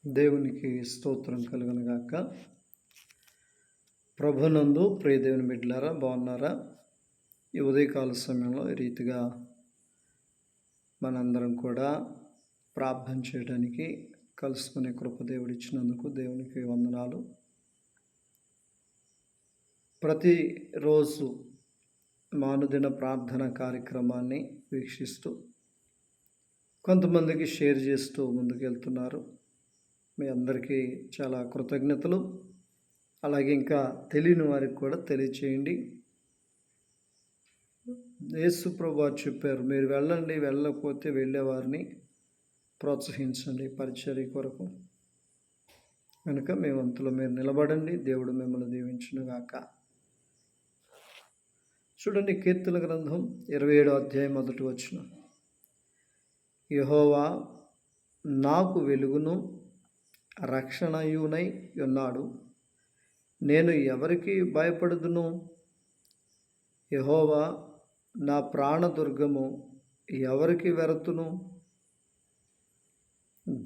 దేవునికి స్తోత్రం కలుగును గాక. ప్రభునందు ప్రియ దేవుని బిడ్డలారా, బాగున్నారా? ఈ ఉదయకాల సమయంలో ఈ రీతిగా మనందరం కూడా ప్రార్థన చేయడానికి కలుసుకునే కృప దేవుడు ఇచ్చినందుకు దేవునికి వందనాలు. ప్రతిరోజు మానుదిన ప్రార్థన కార్యక్రమాన్ని వీక్షిస్తూ కొంతమందికి షేర్ చేస్తూ ముందుకెళ్తున్నారు. మీ అందరికీ చాలా కృతజ్ఞతలు. అలాగే ఇంకా తెలియని వారికి కూడా తెలియచేయండి. యేసు ప్రభువు చెప్పారు, మీరు వెళ్ళండి, వెళ్ళకపోతే వెళ్ళేవారిని ప్రోత్సహించండి పరిచర్య కొరకు. కనుక మీ వంతులో మీరు నిలబడండి. దేవుడు మిమ్మల్ని దీవించును గాక. చూడండి, కీర్తన గ్రంథం 27వ అధ్యాయం 1వ వచనం. యెహోవా నాకు వెలుగును రక్షణయునై ఉన్నాడు, నేను ఎవరికి భయపడుదును? యెహోవా నా ప్రాణదుర్గము, ఎవరికి వెరతును?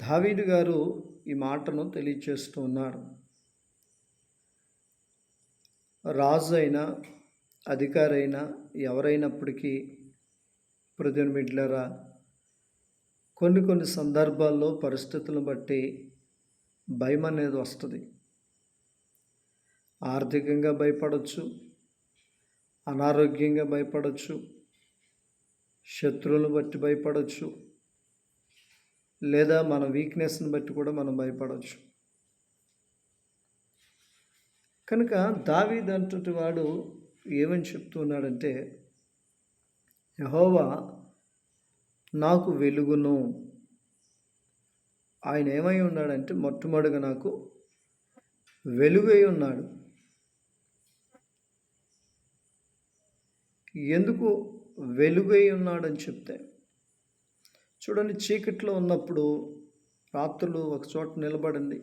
దావీదు గారు ఈ మాటను తెలియచేస్తూ ఉన్నారు. రాజు అయినా అధికారి అయినా ఎవరైనప్పటికీ ప్రజల బిడ్డలారా, కొన్ని సందర్భాల్లో పరిస్థితులను బట్టి భయం అనేది వస్తుంది. ఆర్థికంగా భయపడవచ్చు, అనారోగ్యంగా భయపడవచ్చు, శత్రువులను బట్టి భయపడవచ్చు, లేదా మన వీక్నెస్ని బట్టి కూడా మనం భయపడవచ్చు. కనుక దావీదు అంతటి వాడు ఏమని చెప్తున్నాడంటే, యెహోవా నాకు వెలుగును. ఆయన ఏమై ఉన్నాడంటే మొట్టమొదటిగా నాకు వెలుగై ఉన్నాడు. ఎందుకు వెలుగై ఉన్నాడని చెప్తే, చూడండి, చీకట్లో ఉన్నప్పుడు రాత్రులు ఒక చోట నిలబడండి,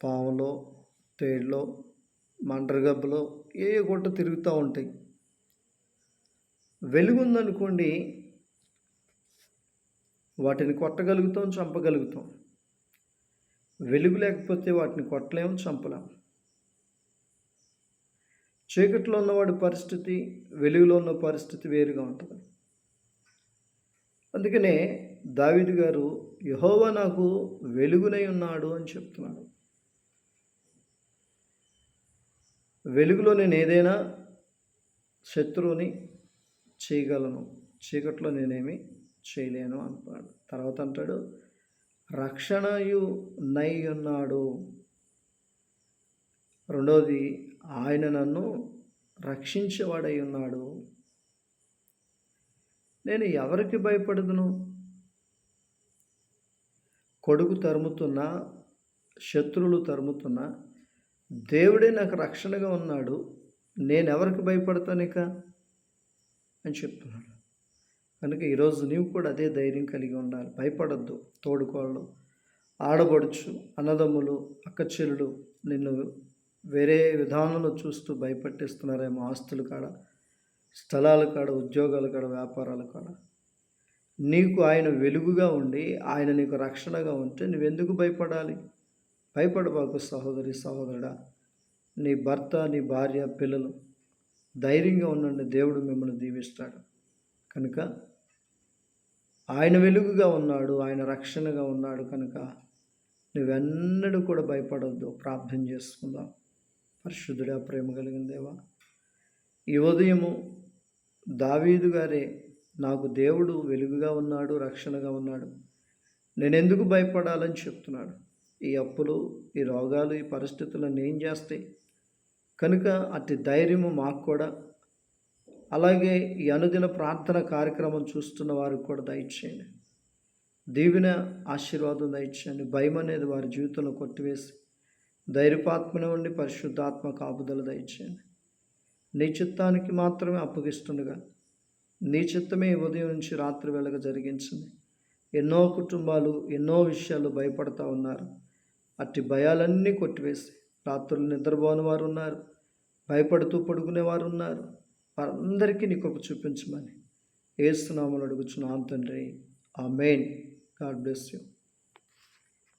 పాములో, తేళ్ళలో, మండ్రగబ్బలో ఏ గుట్ట తిరుగుతూ ఉంటాయి. వెలుగుందనుకోండి, వాటిని కొట్టగలుగుతాం, చంపగలుగుతాం. వెలుగు లేకపోతే వాటిని కొట్టలేము, చంపలేము. చీకట్లో ఉన్నవాడి పరిస్థితి, వెలుగులో ఉన్న పరిస్థితి వేరుగా ఉంటుంది. అందుకనే దావీదు గారు యెహోవా నాకు వెలుగునై ఉన్నాడు అని చెప్తున్నాడు. వెలుగులో నేను ఏదైనా శత్రువుని చేయగలను, చీకట్లో నేనేమి చేయలేను అంటున్నాడు. తర్వాత అంటాడు, రక్షణయు నై ఉన్నాడు. రెండవది, ఆయన నన్ను రక్షించేవాడై ఉన్నాడు. నేను ఎవరికి భయపడదును? కొడుకు తరుముతున్నా, శత్రువులు తరుముతున్నా, దేవుడే నాకు రక్షణగా ఉన్నాడు, నేను ఎవరికి భయపడతాను ఇక అని చెప్తున్నాడు. కనుక ఈరోజు నీవు కూడా అదే ధైర్యం కలిగి ఉండాలి. భయపడద్దు. తోడుకోళ్ళు, ఆడబడుచు, అన్నదమ్ములు, అక్కచెల్లులు నిన్ను వేరే విధానంలో చూస్తూ భయపెట్టిస్తున్నారేమో. ఆస్తుల కాడ, స్థలాల కాడ, ఉద్యోగాల కాడ, వ్యాపారాల కాడ. నీకు ఆయన వెలుగుగా ఉండి ఆయన నీకు రక్షణగా ఉంటే నువ్వెందుకు భయపడాలి? భయపడబాకు సహోదరి, సహోదరుడా. నీ భర్త, నీ భార్య, పిల్లలు ధైర్యంగా ఉండండి. దేవుడు మిమ్మల్ని దీవిస్తాడు. కనుక ఆయన వెలుగుగా ఉన్నాడు, ఆయన రక్షణగా ఉన్నాడు. కనుక నువ్వెన్నడూ కూడా భయపడవద్దు. ప్రార్థన చేసుకుందాం. పరిశుద్ధుడా, ప్రేమ కలిగిన దేవా, ఈ ఉదయము దావీదు గారే నాకు దేవుడు వెలుగుగా ఉన్నాడు, రక్షణగా ఉన్నాడు, నేను ఎందుకు భయపడాలని చెప్తున్నాడు. ఈ అప్పులు, ఈ రోగాలు, ఈ పరిస్థితులను ఏం చేస్తాయి? కనుక అతి ధైర్యము మాకు కూడా, అలాగే ఈ అనుదిన ప్రార్థన కార్యక్రమం చూస్తున్న వారికి కూడా దయచేయండి. దీవెన, ఆశీర్వాదం దయచేయండి. భయం అనేది వారి జీవితంలో కొట్టివేసి ధైర్యపాత్మనే ఉండి పరిశుద్ధాత్మ కాపుదల దయచేయండి. నీ చిత్తానికి మాత్రమే అప్పగిస్తుండగా నీ చిత్తమే ఉదయం నుంచి రాత్రి వేళగా జరిగించింది. ఎన్నో కుటుంబాలు ఎన్నో విషయాలు భయపడతా ఉన్నారు. అట్టి భయాలన్నీ కొట్టివేసి, రాత్రులు నిద్రపోని వారు ఉన్నారు, భయపడుతూ పడుకునేవారు ఉన్నారు. వారందరికీ నీ కృప చూపించమని యేసు నామములో అడుగుచున్నాను తండ్రి. ఆమేన్. God bless you.